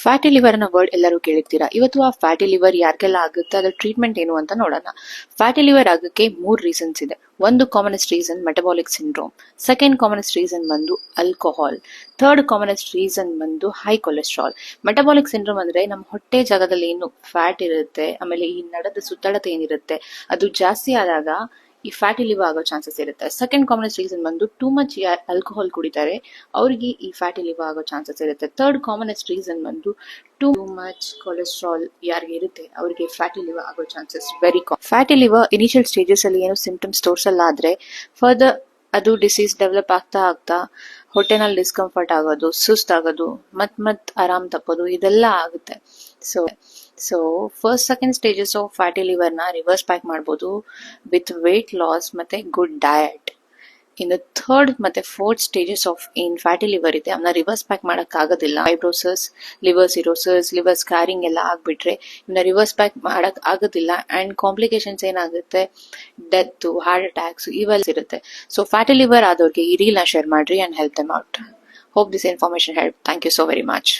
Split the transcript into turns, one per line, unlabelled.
Fatty liver ಅನ್ನೋ word ಎಲ್ಲರೂ ಕೇಳಿರ್ತೀರಾ. ಇವತ್ತು ಆ ಫ್ಯಾಟಿ ಲಿವರ್ ಯಾರಿಗೆಲ್ಲ ಆಗುತ್ತೆ, ಅದರ ಟ್ರೀಟ್ಮೆಂಟ್ ಏನು ಅಂತ ನೋಡೋಣ. ಫ್ಯಾಟಿ ಲಿವರ್ ಆಗಕ್ಕೆ 3 ರೀಸನ್ಸ್ ಇದೆ. ಒಂದು commonest reason metabolic syndrome, second commonest reason ಬಂದು ಆಲ್ಕೋಹಾಲ್, ಥರ್ಡ್ ಕಾಮನೆಸ್ಟ್ ರೀಸನ್ ಬಂದು ಹೈ ಕೊಲೆಸ್ಟ್ರಾಲ್. ಮೆಟಬಾಲಿಕ್ ಸಿಂಡ್ರೋಮ್ ಅಂದ್ರೆ ನಮ್ಮ ಹೊಟ್ಟೆ ಜಾಗದಲ್ಲಿ ಏನು ಫ್ಯಾಟ್ ಇರುತ್ತೆ, ಆಮೇಲೆ ಈ ನಡದ ಸುತ್ತಳತೆ ಏನಿರುತ್ತೆ ಅದು ಜಾಸ್ತಿ ಆದಾಗ ಈ ಫ್ಯಾಟಿ ಲಿವರ್ ಆಗೋ ಚಾನ್ಸಸ್ ಇರುತ್ತೆ. ಸೆಕೆಂಡ್ ಕಾಮನೆಸ್ಟ್ ರೀಸನ್ ಬಂದು ಟೂ ಮಚ್ ಆಲ್ಕೋಹಾಲ್ ಕುಡಿತಾರೆ, ಅವ್ರಿಗೆ ಈ ಫ್ಯಾಟಿ ಲಿವರ್ ಆಗೋ ಚಾನ್ಸಸ್ ಇರುತ್ತೆ. ಥರ್ಡ್ ಕಾಮನೆಸ್ಟ್ ರೀಸನ್ ಬಂದು ಟೂ ಮಚ್ ಕೊಲೆಸ್ಟ್ರಾಲ್ ಯಾರಿಗೆ ಇರುತ್ತೆ ಅವರಿಗೆ ಫ್ಯಾಟಿ ಲಿವರ್ ಆಗೋ chances very common. Fatty liver initial stages ಅಲ್ಲಿ ಏನು ಸಿಂಪ್ಟಮ್ಸ್ ತೋರಿಸಲ್ಲ, ಆದ್ರೆ ಫರ್ದರ್ ಅದು ಡಿಸೀಸ್ ಡೆವಲಪ್ ಆಗ್ತಾ ಆಗ್ತಾ ಹೊಟ್ಟೆನಲ್ಲಿ ಡಿಸ್ಕಂಫರ್ಟ್ ಆಗೋದು, ಸುಸ್ತಾಗೋದು, ಮತ್ ಆರಾಮ್ ತಪ್ಪೋದು, ಇದೆಲ್ಲ ಆಗುತ್ತೆ. So first second stages of fatty liver ನ ರಿವರ್ಸ್ ಬ್ಯಾಕ್ ಮಾಡ್ಬೋದು ವಿತ್ ವೇಟ್ ಲಾಸ್ ಮತ್ತೆ ಗುಡ್ ಡಯಟ್. ಇನ್ನು ಥರ್ಡ್ ಮತ್ತೆ ಫೋರ್ತ್ ಸ್ಟೇಜಸ್ ಆಫ್ ಏನ್ ಫ್ಯಾಟಿ ಲಿವರ್ ಇದೆ ಅವನ್ನ ರಿವರ್ಸ್ ಬ್ಯಾಕ್ ಮಾಡಕ್ ಆಗೋದಿಲ್ಲ. ಫೈಬ್ರೋಸಿಸ್, ಲಿವರ್ ಸಿರೋಸಿಸ್, ಲಿವರ್ ಸ್ಕ್ಯಾರಿಂಗ್ ಎಲ್ಲ ಆಗ್ಬಿಟ್ರೆ ಇವನ್ನ ರಿವರ್ಸ್ ಬ್ಯಾಕ್ ಮಾಡಕ್ ಆಗೋದಿಲ್ಲ. ಅಂಡ್ ಕಾಂಪ್ಲಿಕೇಶನ್ಸ್ ಏನಾಗುತ್ತೆ, ಡೆತ್, ಹಾರ್ಟ್ ಅಟ್ಯಾಕ್ಸ್ ಇವೆಲ್ಲ ಇರುತ್ತೆ. ಸೊ ಫ್ಯಾಟಿ ಲಿವರ್ ಆದವ್ರಿಗೆ ಈ ರೀಲ್ ನ ಶೇರ್ ಮಾಡ್ರಿ and help them out. Hope this information help. Thank you so very much.